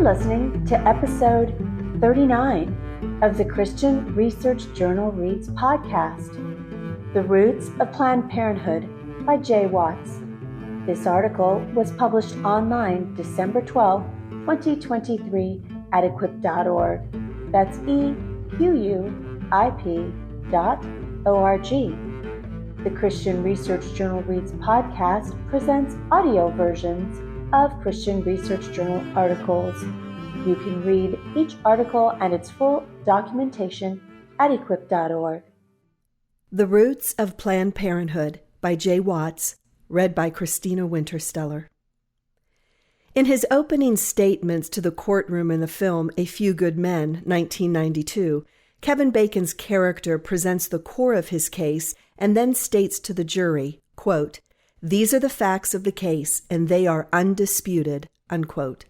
listening to episode 39 of the Christian Research Journal Reads podcast, The Roots of Planned Parenthood by Jay Watts. This article was published online December 12, 2023 at equip.org. That's EQUIP.org. The Christian Research Journal Reads podcast presents audio versions of Christian Research Journal articles. You can read each article and its full documentation at equip.org. The Roots of Planned Parenthood by Jay Watts, read by Christina Wintersteller. In his opening statements to the courtroom in the film A Few Good Men, 1992, Kevin Bacon's character presents the core of his case and then states to the jury, quote, "These are the facts of the case, and they are undisputed," unquote.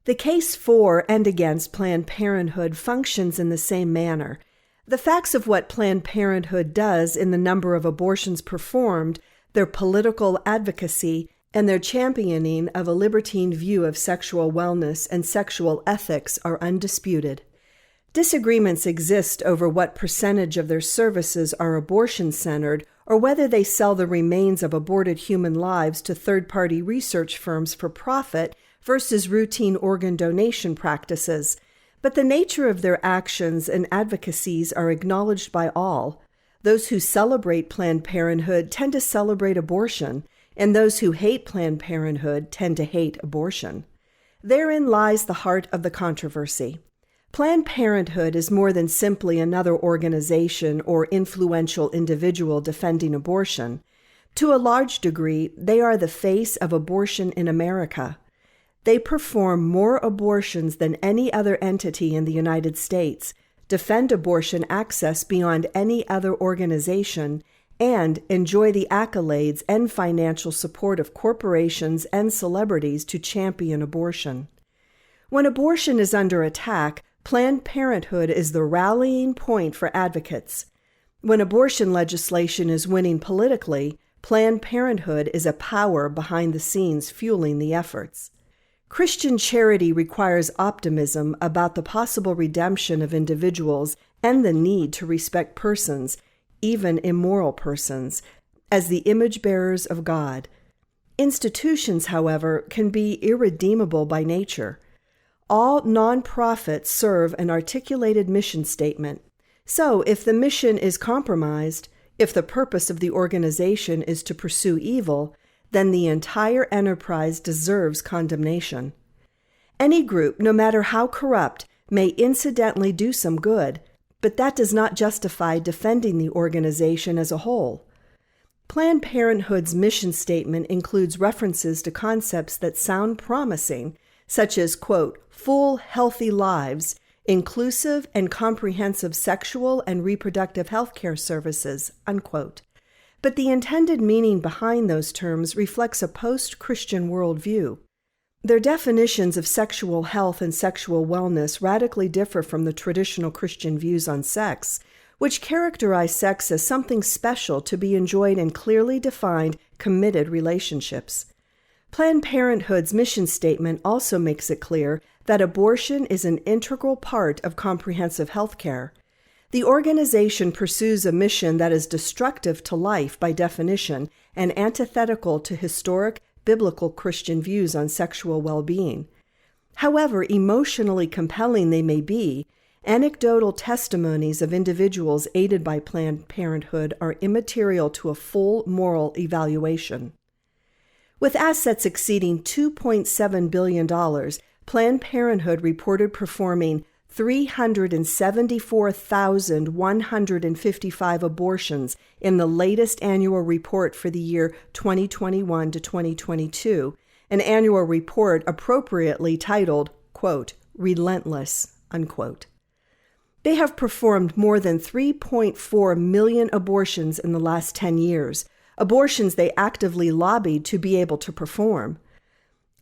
The case for and against Planned Parenthood functions in the same manner. The facts of what Planned Parenthood does in the number of abortions performed, their political advocacy, and their championing of a libertine view of sexual wellness and sexual ethics are undisputed. Disagreements exist over what percentage of their services are abortion-centered or whether they sell the remains of aborted human lives to third-party research firms for profit versus routine organ donation practices. But the nature of their actions and advocacies are acknowledged by all. Those who celebrate Planned Parenthood tend to celebrate abortion, and those who hate Planned Parenthood tend to hate abortion. Therein lies the heart of the controversy. Planned Parenthood is more than simply another organization or influential individual defending abortion. To a large degree, they are the face of abortion in America. They perform more abortions than any other entity in the United States, defend abortion access beyond any other organization, and enjoy the accolades and financial support of corporations and celebrities to champion abortion. When abortion is under attack, Planned Parenthood is the rallying point for advocates. When abortion legislation is winning politically, Planned Parenthood is a power behind the scenes fueling the efforts. Christian charity requires optimism about the possible redemption of individuals and the need to respect persons, even immoral persons, as the image bearers of God. Institutions, however, can be irredeemable by nature. All nonprofits serve an articulated mission statement. So, if the mission is compromised, if the purpose of the organization is to pursue evil, then the entire enterprise deserves condemnation. Any group, no matter how corrupt, may incidentally do some good, but that does not justify defending the organization as a whole. Planned Parenthood's mission statement includes references to concepts that sound promising, such as, quote, full, healthy lives, inclusive and comprehensive sexual and reproductive health care services, unquote. But the intended meaning behind those terms reflects a post-Christian worldview. Their definitions of sexual health and sexual wellness radically differ from the traditional Christian views on sex, which characterize sex as something special to be enjoyed in clearly defined, committed relationships. Planned Parenthood's mission statement also makes it clear that abortion is an integral part of comprehensive health care. The organization pursues a mission that is destructive to life by definition and antithetical to historic biblical Christian views on sexual well-being. However emotionally compelling they may be, anecdotal testimonies of individuals aided by Planned Parenthood are immaterial to a full moral evaluation. With assets exceeding $2.7 billion, Planned Parenthood reported performing 374,155 abortions in the latest annual report for the year 2021 to 2022, an annual report appropriately titled, quote, Relentless, unquote. They have performed more than 3.4 million abortions in the last 10 years, abortions they actively lobbied to be able to perform.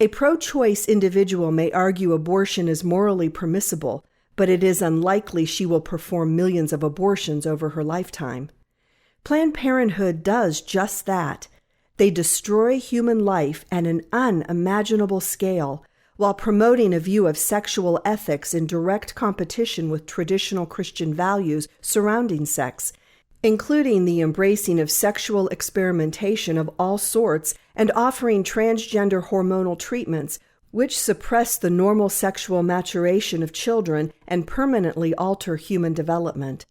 A pro-choice individual may argue abortion is morally permissible, but it is unlikely she will perform millions of abortions over her lifetime. Planned Parenthood does just that. They destroy human life at an unimaginable scale, while promoting a view of sexual ethics in direct competition with traditional Christian values surrounding sex, including the embracing of sexual experimentation of all sorts and offering transgender hormonal treatments, which suppress the normal sexual maturation of children and permanently alter human development.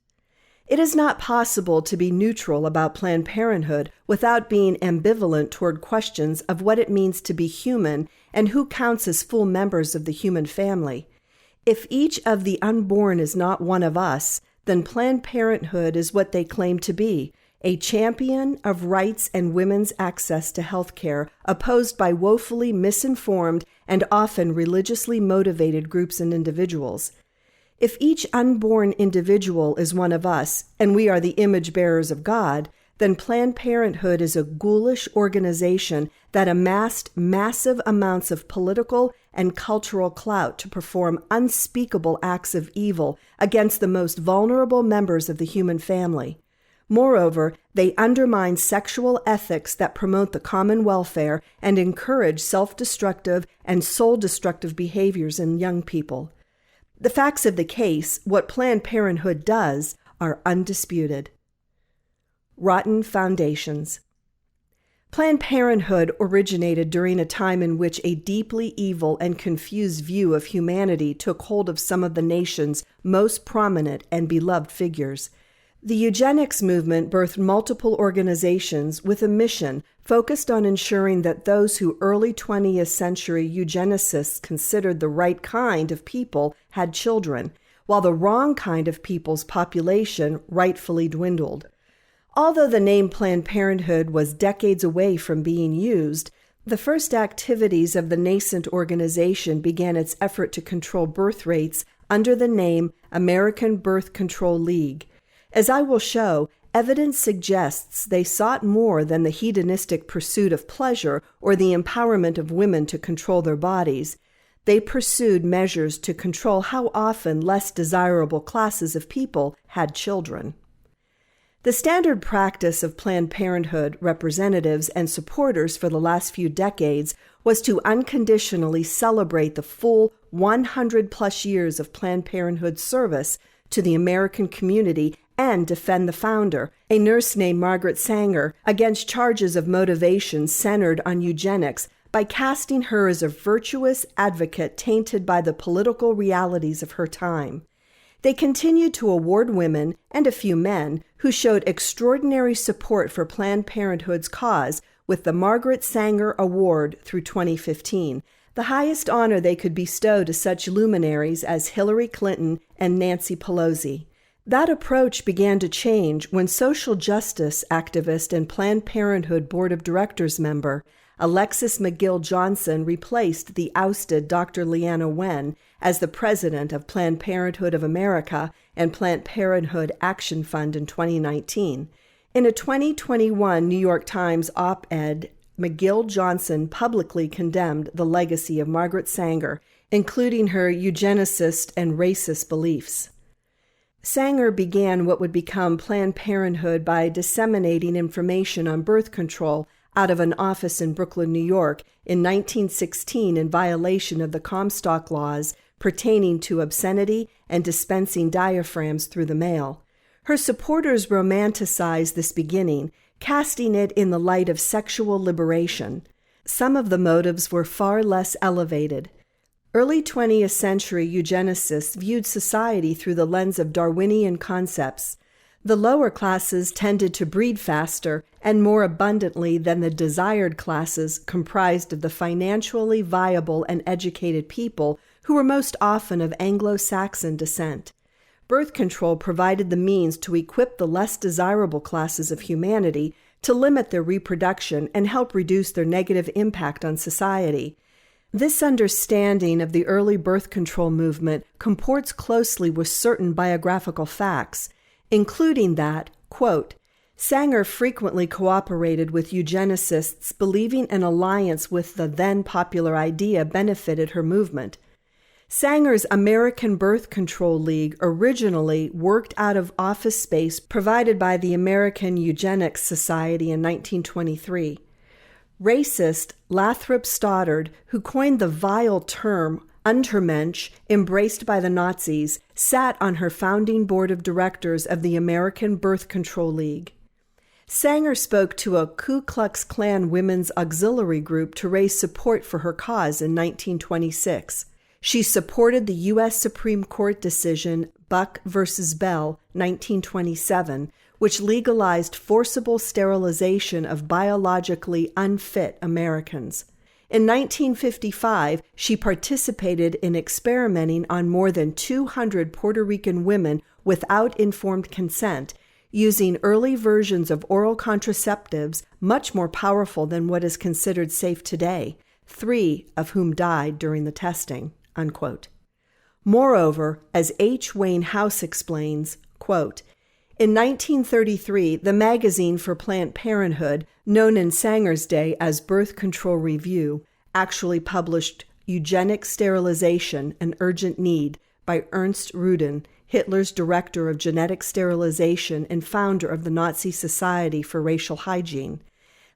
It is not possible to be neutral about Planned Parenthood without being ambivalent toward questions of what it means to be human and who counts as full members of the human family. If each of the unborn is not one of us, then Planned Parenthood is what they claim to be, a champion of rights and women's access to health care opposed by woefully misinformed and often religiously motivated groups and individuals. If each unborn individual is one of us, and we are the image bearers of God, then Planned Parenthood is a ghoulish organization that amassed massive amounts of political and cultural clout to perform unspeakable acts of evil against the most vulnerable members of the human family. Moreover, they undermine sexual ethics that promote the common welfare and encourage self-destructive and soul-destructive behaviors in young people. The facts of the case, what Planned Parenthood does, are undisputed. Rotten foundations. Planned Parenthood originated during a time in which a deeply evil and confused view of humanity took hold of some of the nation's most prominent and beloved figures. The eugenics movement birthed multiple organizations with a mission focused on ensuring that those who early 20th century eugenicists considered the right kind of people had children, while the wrong kind of people's population rightfully dwindled. Although the name Planned Parenthood was decades away from being used, the first activities of the nascent organization began its effort to control birth rates under the name American Birth Control League. As I will show, evidence suggests they sought more than the hedonistic pursuit of pleasure or the empowerment of women to control their bodies. They pursued measures to control how often less desirable classes of people had children. The standard practice of Planned Parenthood representatives and supporters for the last few decades was to unconditionally celebrate the full 100-plus years of Planned Parenthood service to the American community and defend the founder, a nurse named Margaret Sanger, against charges of motivation centered on eugenics by casting her as a virtuous advocate tainted by the political realities of her time. They continued to award women, and a few men, who showed extraordinary support for Planned Parenthood's cause with the Margaret Sanger Award through 2015, the highest honor they could bestow to such luminaries as Hillary Clinton and Nancy Pelosi. That approach began to change when social justice activist and Planned Parenthood Board of Directors member Alexis McGill Johnson replaced the ousted Dr. Leana Wen as the president of Planned Parenthood of America and Planned Parenthood Action Fund in 2019. In a 2021 New York Times op-ed, McGill Johnson publicly condemned the legacy of Margaret Sanger, including her eugenicist and racist beliefs. Sanger began what would become Planned Parenthood by disseminating information on birth control out of an office in Brooklyn, New York, in 1916 in violation of the Comstock laws pertaining to obscenity and dispensing diaphragms through the mail. Her supporters romanticized this beginning, casting it in the light of sexual liberation. Some of the motives were far less elevated. Early 20th century eugenicists viewed society through the lens of Darwinian concepts. The lower classes tended to breed faster and more abundantly than the desired classes comprised of the financially viable and educated people who were most often of Anglo-Saxon descent. Birth control provided the means to equip the less desirable classes of humanity to limit their reproduction and help reduce their negative impact on society. This understanding of the early birth control movement comports closely with certain biographical facts, including that, quote, Sanger frequently cooperated with eugenicists believing an alliance with the then popular idea benefited her movement. Sanger's American Birth Control League originally worked out of office space provided by the American Eugenics Society in 1923. Racist Lathrop Stoddard, who coined the vile term Untermensch, embraced by the Nazis, sat on her founding board of directors of the American Birth Control League. Sanger spoke to a Ku Klux Klan women's auxiliary group to raise support for her cause in 1926. She supported the U.S. Supreme Court decision Buck v. Bell, 1927, which legalized forcible sterilization of biologically unfit Americans. In 1955, she participated in experimenting on more than 200 Puerto Rican women without informed consent, using early versions of oral contraceptives much more powerful than what is considered safe today, 3 of whom died during the testing, unquote. Moreover, as H. Wayne House explains, quote, in 1933, the magazine for Planned Parenthood, known in Sanger's day as Birth Control Review, actually published Eugenic Sterilization, an Urgent Need by Ernst Rudin, Hitler's director of genetic sterilization and founder of the Nazi Society for Racial Hygiene.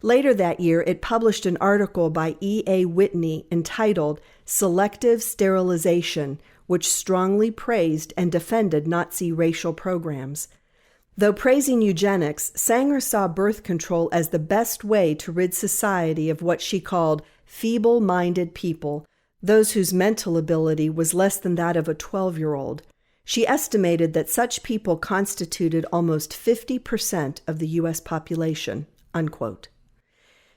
Later that year, it published an article by E.A. Whitney entitled Selective Sterilization, which strongly praised and defended Nazi racial programs. Though praising eugenics, Sanger saw birth control as the best way to rid society of what she called feeble-minded people, those whose mental ability was less than that of a 12-year-old. She estimated that such people constituted almost 50% of the U.S. population, unquote.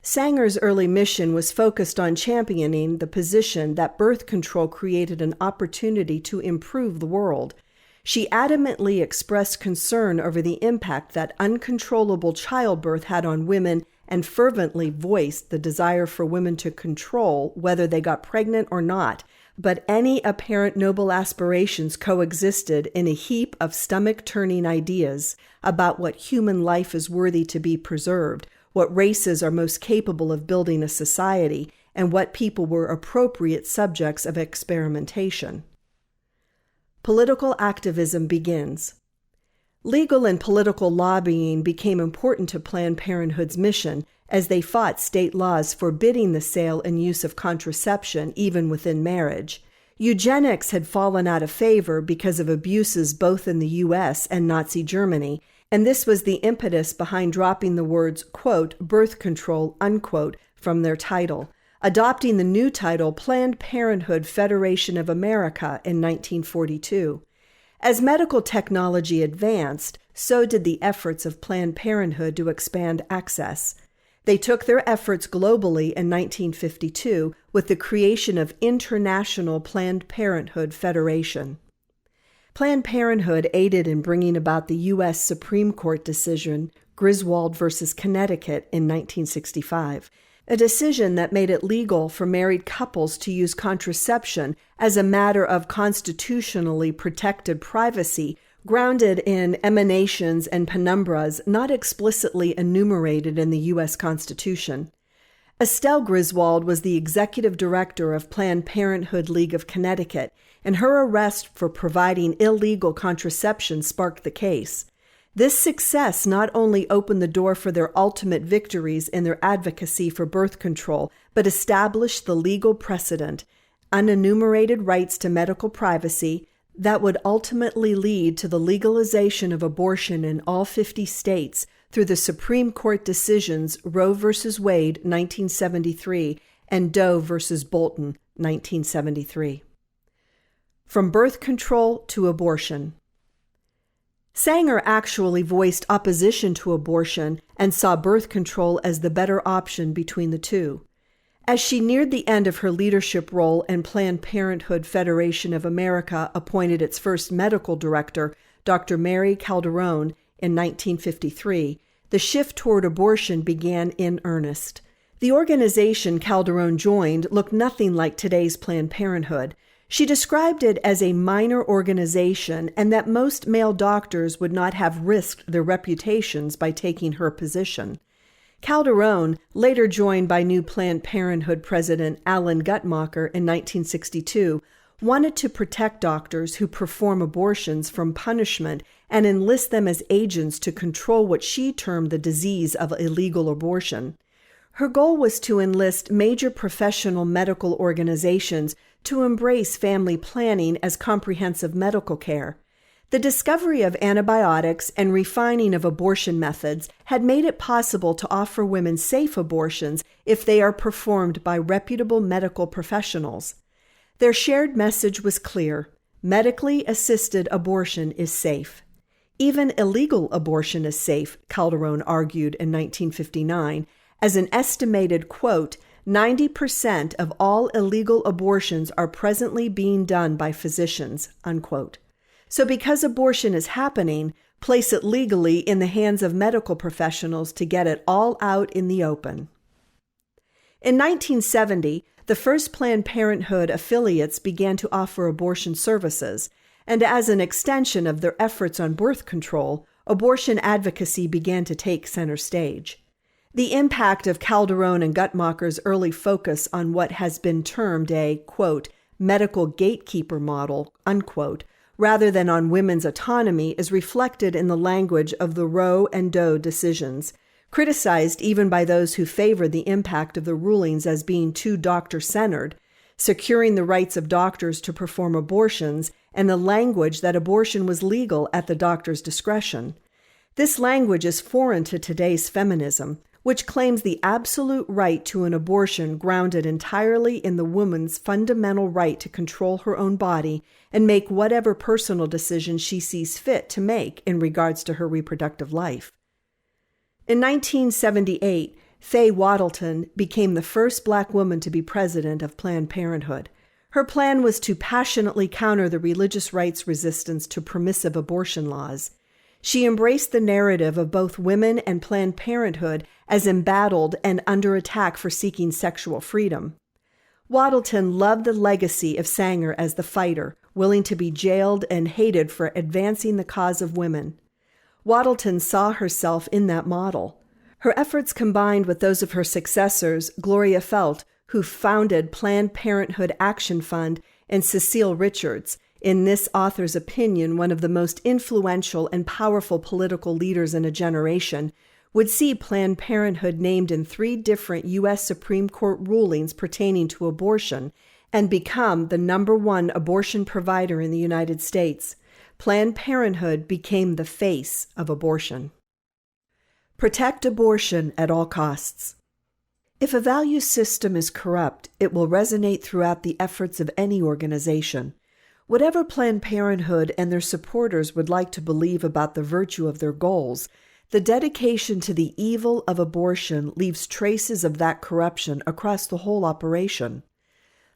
Sanger's early mission was focused on championing the position that birth control created an opportunity to improve the world. She adamantly expressed concern over the impact that uncontrollable childbirth had on women and fervently voiced the desire for women to control whether they got pregnant or not, but any apparent noble aspirations coexisted in a heap of stomach-turning ideas about what human life is worthy to be preserved, what races are most capable of building a society, and what people were appropriate subjects of experimentation. Political activism begins. Legal and political lobbying became important to Planned Parenthood's mission as they fought state laws forbidding the sale and use of contraception even within marriage. Eugenics had fallen out of favor because of abuses both in the U.S. and Nazi Germany, and this was the impetus behind dropping the words, quote, birth control, unquote, from their title, adopting the new title Planned Parenthood Federation of America in 1942. As medical technology advanced, so did the efforts of Planned Parenthood to expand access. They took their efforts globally in 1952 with the creation of International Planned Parenthood Federation. Planned Parenthood aided in bringing about the U.S. Supreme Court decision Griswold v. Connecticut in 1965, a decision that made it legal for married couples to use contraception as a matter of constitutionally protected privacy grounded in emanations and penumbras not explicitly enumerated in the U.S. Constitution. Estelle Griswold was the executive director of Planned Parenthood League of Connecticut, and her arrest for providing illegal contraception sparked the case. This success not only opened the door for their ultimate victories in their advocacy for birth control, but established the legal precedent, unenumerated rights to medical privacy, that would ultimately lead to the legalization of abortion in all 50 states through the Supreme Court decisions Roe v. Wade, 1973, and Doe v. Bolton, 1973. From birth control to abortion. Sanger actually voiced opposition to abortion and saw birth control as the better option between the two. As she neared the end of her leadership role and Planned Parenthood Federation of America appointed its first medical director, Dr. Mary Calderone, in 1953, the shift toward abortion began in earnest. The organization Calderone joined looked nothing like today's Planned Parenthood. She described it as a minor organization and that most male doctors would not have risked their reputations by taking her position. Calderone, later joined by new Planned Parenthood President Alan Guttmacher in 1962, wanted to protect doctors who perform abortions from punishment and enlist them as agents to control what she termed the disease of illegal abortion. Her goal was to enlist major professional medical organizations to embrace family planning as comprehensive medical care. The discovery of antibiotics and refining of abortion methods had made it possible to offer women safe abortions if they are performed by reputable medical professionals. Their shared message was clear: medically assisted abortion is safe. Even illegal abortion is safe, Calderon argued in 1959, as an estimated, quote, 90% of all illegal abortions are presently being done by physicians, unquote. So because abortion is happening, place it legally in the hands of medical professionals to get it all out in the open. In 1970, the first Planned Parenthood affiliates began to offer abortion services, and as an extension of their efforts on birth control, abortion advocacy began to take center stage. The impact of Calderon and Guttmacher's early focus on what has been termed a, quote, medical gatekeeper model, unquote, rather than on women's autonomy is reflected in the language of the Roe and Doe decisions, criticized even by those who favor the impact of the rulings as being too doctor-centered, securing the rights of doctors to perform abortions, and the language that abortion was legal at the doctor's discretion. This language is foreign to today's feminism, which claims the absolute right to an abortion grounded entirely in the woman's fundamental right to control her own body and make whatever personal decision she sees fit to make in regards to her reproductive life. In 1978, Faye Waddleton became the first Black woman to be president of Planned Parenthood. Her plan was to passionately counter the religious rights resistance to permissive abortion laws. She embraced the narrative of both women and Planned Parenthood as embattled and under attack for seeking sexual freedom. Waddleton loved the legacy of Sanger as the fighter, willing to be jailed and hated for advancing the cause of women. Waddleton saw herself in that model. Her efforts combined with those of her successors, Gloria Felt, who founded Planned Parenthood Action Fund, and Cecile Richards, in this author's opinion one of the most influential and powerful political leaders in a generation, would see Planned Parenthood named in 3 different U.S. Supreme Court rulings pertaining to abortion and become the #1 abortion provider in the United States. Planned Parenthood became the face of abortion. Protect abortion at all costs. If a value system is corrupt, it will resonate throughout the efforts of any organization. Whatever Planned Parenthood and their supporters would like to believe about the virtue of their goals, the dedication to the evil of abortion leaves traces of that corruption across the whole operation.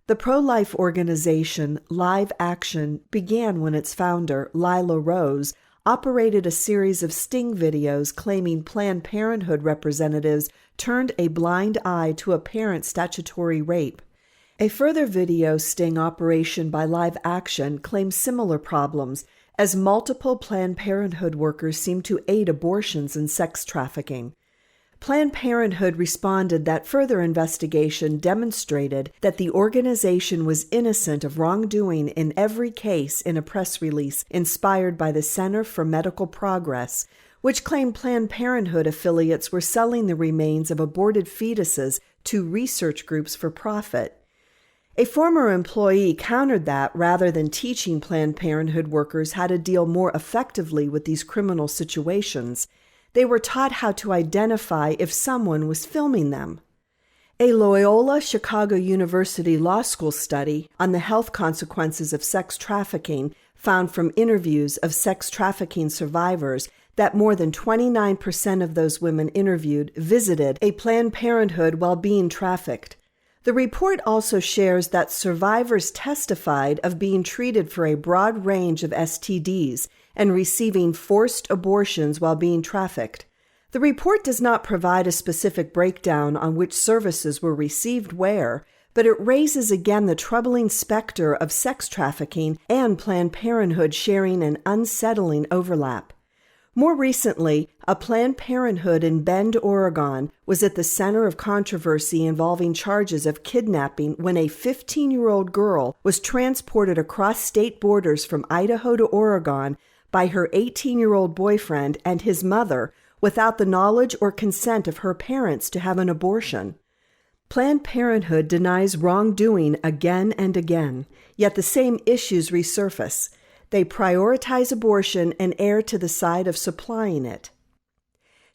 The pro-life organization Live Action began when its founder, Lila Rose, operated a series of sting videos claiming Planned Parenthood representatives turned a blind eye to apparent statutory rape. A further video sting operation by Live Action claims similar problems, as multiple Planned Parenthood workers seem to aid abortions and sex trafficking. Planned Parenthood responded that further investigation demonstrated that the organization was innocent of wrongdoing in every case in a press release inspired by the Center for Medical Progress, which claimed Planned Parenthood affiliates were selling the remains of aborted fetuses to research groups for profit. A former employee countered that rather than teaching Planned Parenthood workers how to deal more effectively with these criminal situations, they were taught how to identify if someone was filming them. A Loyola Chicago University Law School study on the health consequences of sex trafficking found from interviews of sex trafficking survivors that more than 29% of those women interviewed visited a Planned Parenthood while being trafficked. The report also shares that survivors testified of being treated for a broad range of STDs and receiving forced abortions while being trafficked. The report does not provide a specific breakdown on which services were received where, but it raises again the troubling specter of sex trafficking and Planned Parenthood sharing an unsettling overlap. More recently, a Planned Parenthood in Bend, Oregon, was at the center of controversy involving charges of kidnapping when a 15-year-old girl was transported across state borders from Idaho to Oregon by her 18-year-old boyfriend and his mother without the knowledge or consent of her parents to have an abortion. Planned Parenthood denies wrongdoing again and again, yet the same issues resurface. They prioritize abortion and err to the side of supplying it.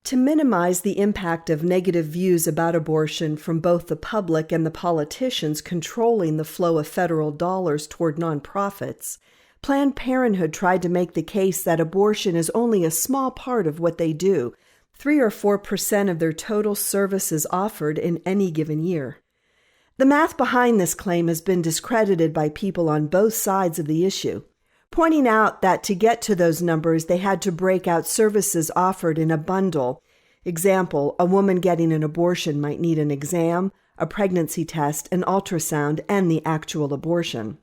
To minimize the impact of negative views about abortion from both the public and the politicians controlling the flow of federal dollars toward nonprofits, Planned Parenthood tried to make the case that abortion is only a small part of what they do, 3 or 4% of their total services offered in any given year. The math behind this claim has been discredited by people on both sides of the issue, pointing out that to get to those numbers, they had to break out services offered in a bundle. Example, a woman getting an abortion might need an exam, a pregnancy test, an ultrasound, and the actual abortion.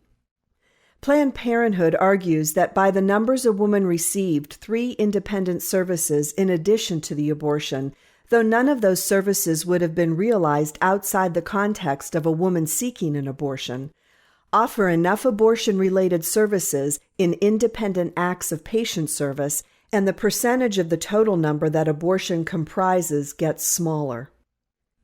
Planned Parenthood argues that by the numbers a woman received 3 independent services in addition to the abortion, though none of those services would have been realized outside the context of a woman seeking an abortion, offer enough abortion-related services in independent acts of patient service, and the percentage of the total number that abortion comprises gets smaller.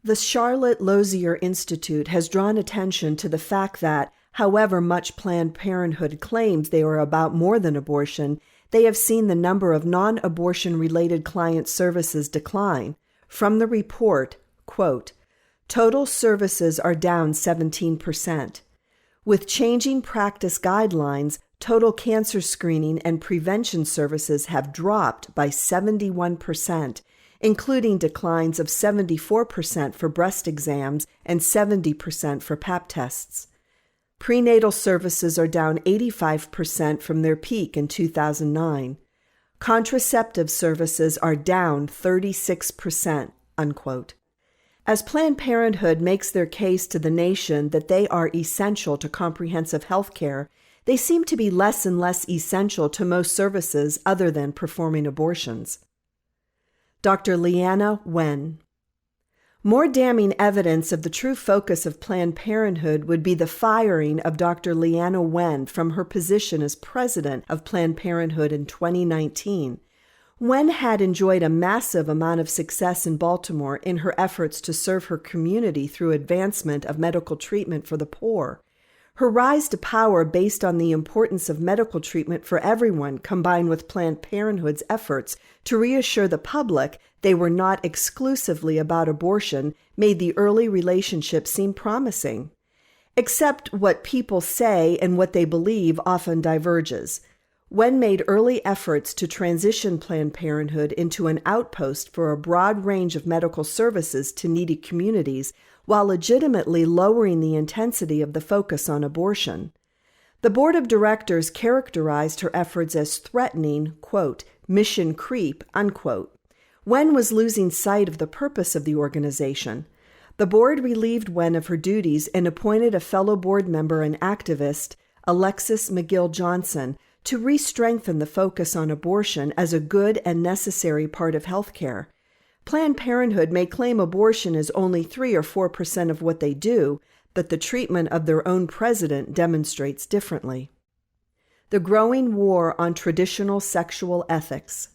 The Charlotte Lozier Institute has drawn attention to the fact that, however much Planned Parenthood claims they are about more than abortion, they have seen the number of non-abortion-related client services decline. From the report, quote, "Total services are down 17%. With changing practice guidelines, total cancer screening and prevention services have dropped by 71%, including declines of 74% for breast exams and 70% for Pap tests. Prenatal services are down 85% from their peak in 2009. Contraceptive services are down 36%, unquote. As Planned Parenthood makes their case to the nation that they are essential to comprehensive health care, they seem to be less and less essential to most services other than performing abortions. Dr. Leanna Wen. More damning evidence of the true focus of Planned Parenthood would be the firing of Dr. Leanna Wen from her position as president of Planned Parenthood in 2019. Wen had enjoyed a massive amount of success in Baltimore in her efforts to serve her community through advancement of medical treatment for the poor. Her rise to power based on the importance of medical treatment for everyone, combined with Planned Parenthood's efforts to reassure the public they were not exclusively about abortion, made the early relationship seem promising. Except what people say and what they believe often diverges. Wen made early efforts to transition Planned Parenthood into an outpost for a broad range of medical services to needy communities, while legitimately lowering the intensity of the focus on abortion. The board of directors characterized her efforts as threatening, quote, mission creep, unquote. Wen was losing sight of the purpose of the organization. The board relieved Wen of her duties and appointed a fellow board member and activist, Alexis McGill Johnson, to re-strengthen the focus on abortion as a good and necessary part of health care. Planned Parenthood may claim abortion is only 3 or 4% of what they do, but the treatment of their own president demonstrates differently. The growing war on traditional sexual ethics.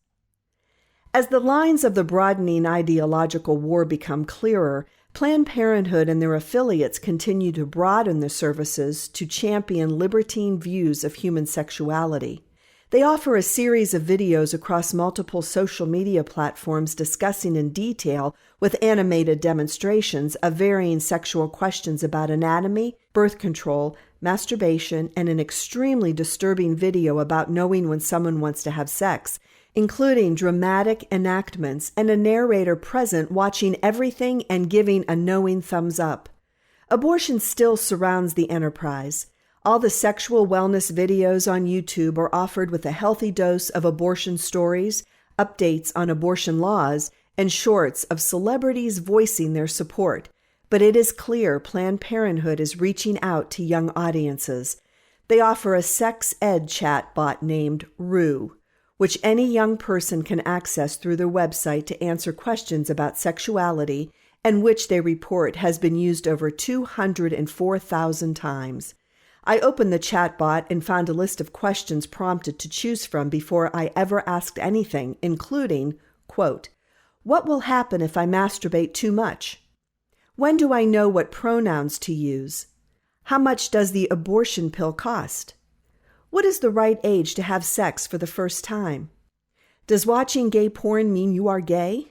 As the lines of the broadening ideological war become clearer, Planned Parenthood and their affiliates continue to broaden their services to champion libertine views of human sexuality. They offer a series of videos across multiple social media platforms discussing in detail, with animated demonstrations of varying sexual questions about anatomy, birth control, masturbation, and an extremely disturbing video about knowing when someone wants to have sex, including dramatic enactments and a narrator present watching everything and giving a knowing thumbs up. Abortion still surrounds the enterprise. All the sexual wellness videos on YouTube are offered with a healthy dose of abortion stories, updates on abortion laws, and shorts of celebrities voicing their support. But it is clear Planned Parenthood is reaching out to young audiences. They offer a sex ed chatbot named Rue, which any young person can access through their website to answer questions about sexuality, and which they report has been used over 204,000 times. I opened the chatbot and found a list of questions prompted to choose from before I ever asked anything, including, quote, What will happen if I masturbate too much? When do I know what pronouns to use? How much does the abortion pill cost? What is the right age to have sex for the first time? Does watching gay porn mean you are gay?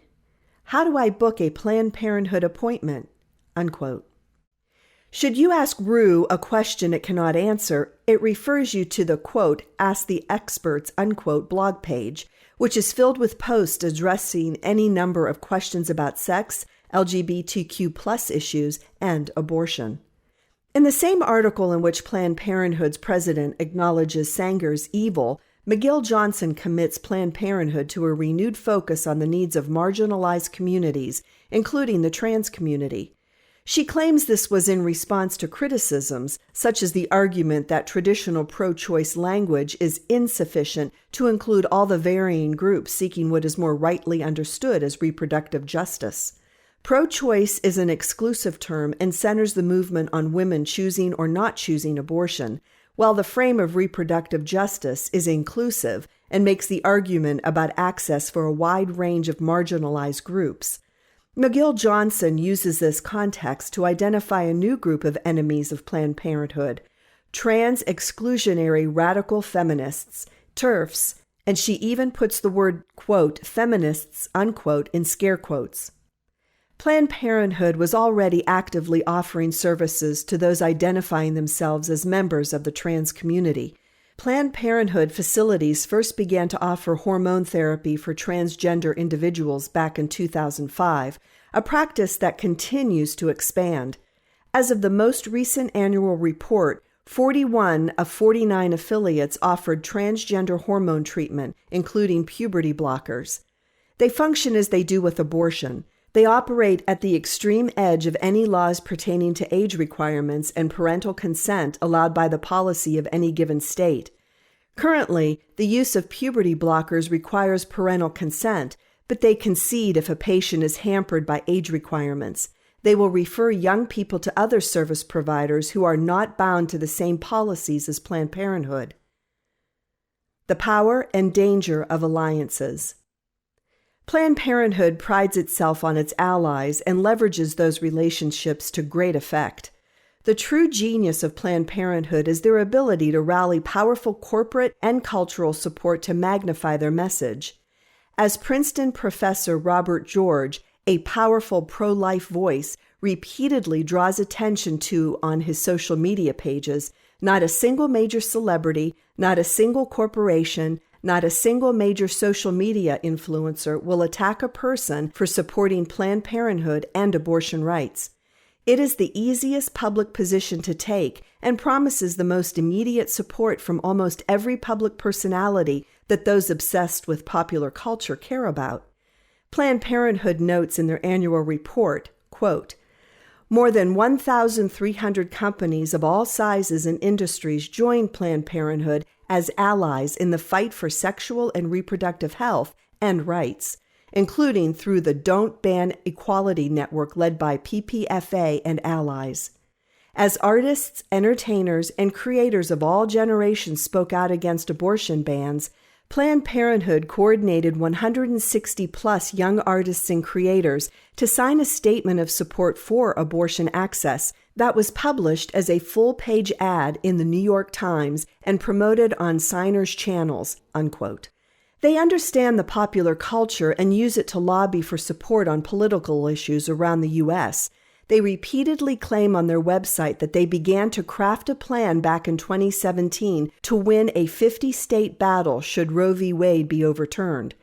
How do I book a Planned Parenthood appointment? Unquote. Should you ask Rue a question it cannot answer, it refers you to the, quote, Ask the Experts, unquote, blog page, which is filled with posts addressing any number of questions about sex, LGBTQ+ issues, and abortion. In the same article in which Planned Parenthood's president acknowledges Sanger's evil, McGill Johnson commits Planned Parenthood to a renewed focus on the needs of marginalized communities, including the trans community. She claims this was in response to criticisms, such as the argument that traditional pro-choice language is insufficient to include all the varying groups seeking what is more rightly understood as reproductive justice. Pro-choice is an exclusive term and centers the movement on women choosing or not choosing abortion, while the frame of reproductive justice is inclusive and makes the argument about access for a wide range of marginalized groups. McGill Johnson uses this context to identify a new group of enemies of Planned Parenthood, trans exclusionary radical feminists, TERFs, and she even puts the word, quote, feminists, unquote, in scare quotes. Planned Parenthood was already actively offering services to those identifying themselves as members of the trans community. Planned Parenthood facilities first began to offer hormone therapy for transgender individuals back in 2005, a practice that continues to expand. As of the most recent annual report, 41 of 49 affiliates offered transgender hormone treatment, including puberty blockers. They function as they do with abortion. They operate at the extreme edge of any laws pertaining to age requirements and parental consent allowed by the policy of any given state. Currently, the use of puberty blockers requires parental consent, but they concede if a patient is hampered by age requirements. They will refer young people to other service providers who are not bound to the same policies as Planned Parenthood. The power and danger of alliances. Planned Parenthood prides itself on its allies and leverages those relationships to great effect. The true genius of Planned Parenthood is their ability to rally powerful corporate and cultural support to magnify their message. As Princeton professor Robert George, a powerful pro-life voice, repeatedly draws attention to on his social media pages, not a single major celebrity, not a single corporation, not a single major social media influencer will attack a person for supporting Planned Parenthood and abortion rights. It is the easiest public position to take and promises the most immediate support from almost every public personality that those obsessed with popular culture care about. Planned Parenthood notes in their annual report, quote, more than 1,300 companies of all sizes and industries joined Planned Parenthood as allies in the fight for sexual and reproductive health and rights, including through the Don't Ban Equality Network led by PPFA and allies. As artists, entertainers, and creators of all generations spoke out against abortion bans, Planned Parenthood coordinated 160-plus young artists and creators to sign a statement of support for abortion access that was published as a full-page ad in the New York Times and promoted on signers' channels, unquote. They understand the popular culture and use it to lobby for support on political issues around the U.S. They repeatedly claim on their website that they began to craft a plan back in 2017 to win a 50-state battle should Roe v. Wade be overturned.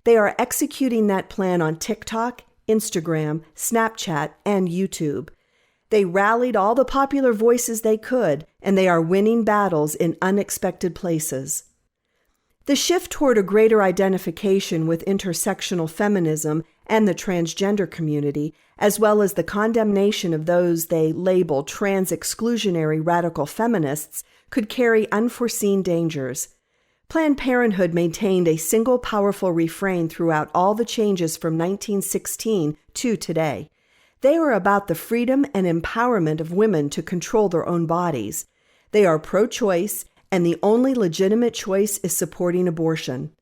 They are executing that plan on TikTok, Instagram, Snapchat, and YouTube. They rallied all the popular voices they could, and they are winning battles in unexpected places. The shift toward a greater identification with intersectional feminism and the transgender community, as well as the condemnation of those they label trans-exclusionary radical feminists, could carry unforeseen dangers. Planned Parenthood maintained a single powerful refrain throughout all the changes from 1916 to today. They are about the freedom and empowerment of women to control their own bodies. They are pro-choice, and the only legitimate choice is supporting abortion.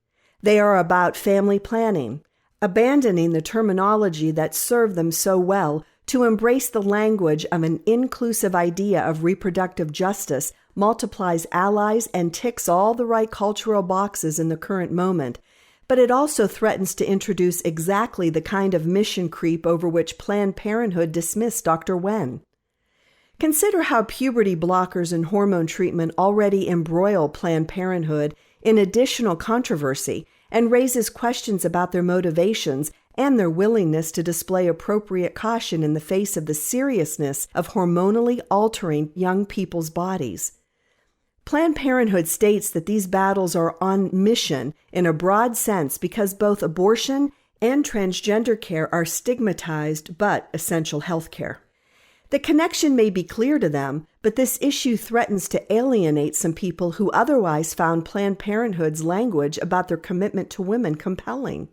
They are about family planning, abandoning the terminology that served them so well to embrace the language of an inclusive idea of reproductive justice multiplies allies and ticks all the right cultural boxes in the current moment, but it also threatens to introduce exactly the kind of mission creep over which Planned Parenthood dismissed Dr. Wen. Consider how puberty blockers and hormone treatment already embroil Planned Parenthood in additional controversy and raises questions about their motivations and their willingness to display appropriate caution in the face of the seriousness of hormonally altering young people's bodies. Planned Parenthood states that these battles are on mission in a broad sense because both abortion and transgender care are stigmatized but essential health care. The connection may be clear to them, but this issue threatens to alienate some people who otherwise found Planned Parenthood's language about their commitment to women compelling.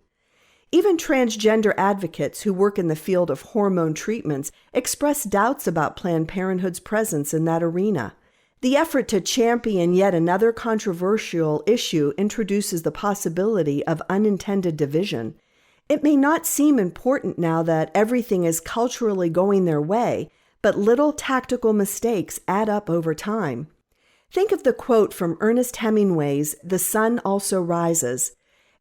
Even transgender advocates who work in the field of hormone treatments express doubts about Planned Parenthood's presence in that arena. The effort to champion yet another controversial issue introduces the possibility of unintended division. It may not seem important now that everything is culturally going their way, but little tactical mistakes add up over time. Think of the quote from Ernest Hemingway's The Sun Also Rises.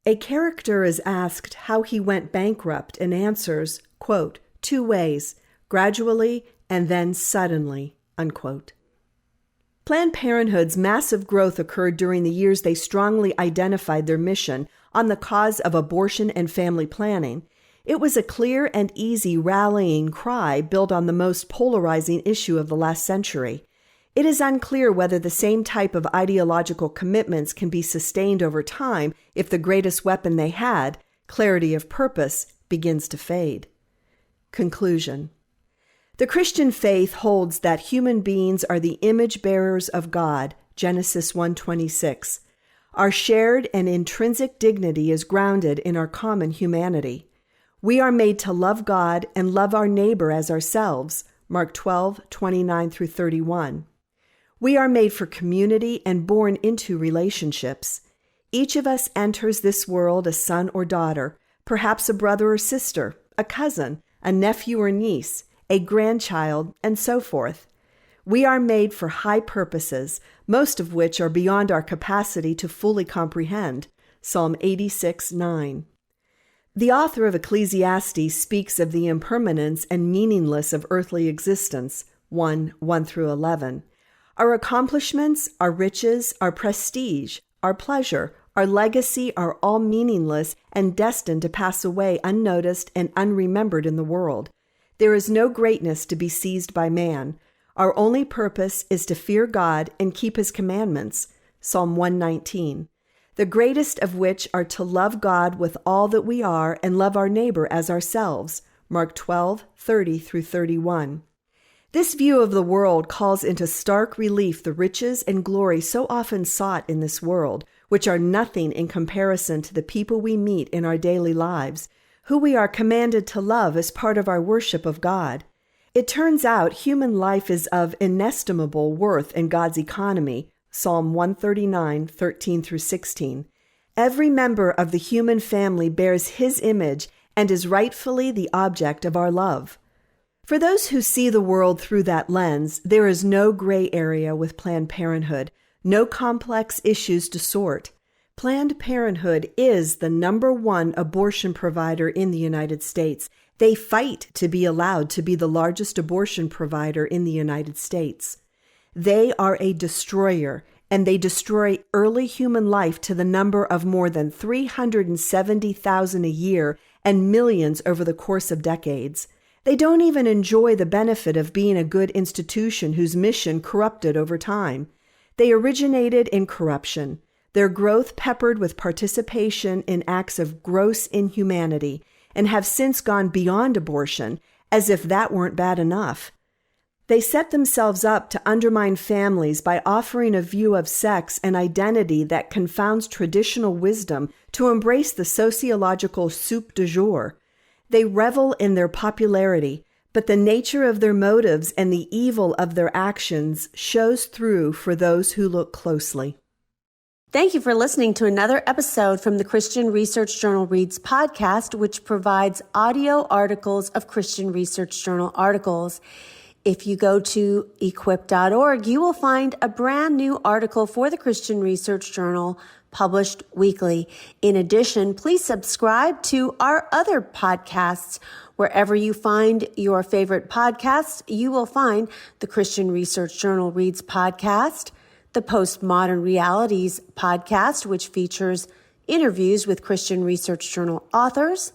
A character is asked how he went bankrupt and answers, quote, 2 ways, gradually and then suddenly, unquote. Planned Parenthood's massive growth occurred during the years they strongly identified their mission on the cause of abortion and family planning. It was a clear and easy rallying cry built on the most polarizing issue of the last century. It is unclear whether the same type of ideological commitments can be sustained over time if the greatest weapon they had, clarity of purpose, begins to fade. Conclusion. The Christian faith holds that human beings are the image bearers of God, Genesis 1:26. Our shared and intrinsic dignity is grounded in our common humanity. We are made to love God and love our neighbor as ourselves, Mark 12:29-31. We are made for community and born into relationships. Each of us enters this world a son or daughter, perhaps a brother or sister, a cousin, a nephew or niece, a grandchild, and so forth. We are made for high purposes, most of which are beyond our capacity to fully comprehend, Psalm 86:9. The author of Ecclesiastes speaks of the impermanence and meaningless of earthly existence, 1:1-11. Our accomplishments, our riches, our prestige, our pleasure, our legacy are all meaningless and destined to pass away unnoticed and unremembered in the world. There is no greatness to be seized by man. Our only purpose is to fear God and keep his commandments, Psalm 119. The greatest of which are to love God with all that we are and love our neighbor as ourselves, Mark 12:30-31. This view of the world calls into stark relief the riches and glory so often sought in this world, which are nothing in comparison to the people we meet in our daily lives, who we are commanded to love as part of our worship of God. It turns out human life is of inestimable worth in God's economy, Psalm 139:13-16. Every member of the human family bears his image and is rightfully the object of our love. For those who see the world through that lens, there is no gray area with Planned Parenthood, no complex issues to sort. Planned Parenthood is the #1 abortion provider in the United States. They fight to be allowed to be the largest abortion provider in the United States. They are a destroyer, and they destroy early human life to the number of more than 370,000 a year and millions over the course of decades. They don't even enjoy the benefit of being a good institution whose mission corrupted over time. They originated in corruption, their growth peppered with participation in acts of gross inhumanity, and have since gone beyond abortion, as if that weren't bad enough. They set themselves up to undermine families by offering a view of sex and identity that confounds traditional wisdom to embrace the sociological soup du jour. They revel in their popularity, but the nature of their motives and the evil of their actions shows through for those who look closely. Thank you for listening to another episode from the Christian Research Journal Reads podcast, which provides audio articles of Christian Research Journal articles. If you go to equip.org, you will find a brand new article for the Christian Research Journal published weekly. In addition, please subscribe to our other podcasts. Wherever you find your favorite podcasts, you will find the Christian Research Journal Reads podcast, the Postmodern Realities podcast, which features interviews with Christian Research Journal authors,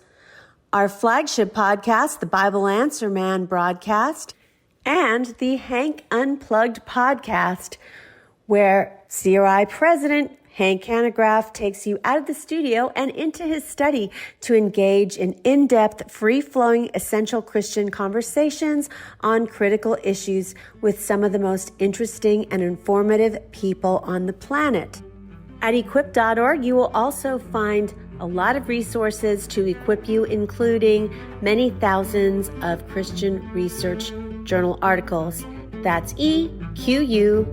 our flagship podcast, the Bible Answer Man broadcast, and the Hank Unplugged podcast, where CRI President Hank Hanegraaff takes you out of the studio and into his study to engage in in-depth, free-flowing, essential Christian conversations on critical issues with some of the most interesting and informative people on the planet. At equip.org, you will also find a lot of resources to equip you, including many thousands of Christian Research Journal articles. That's equip.org.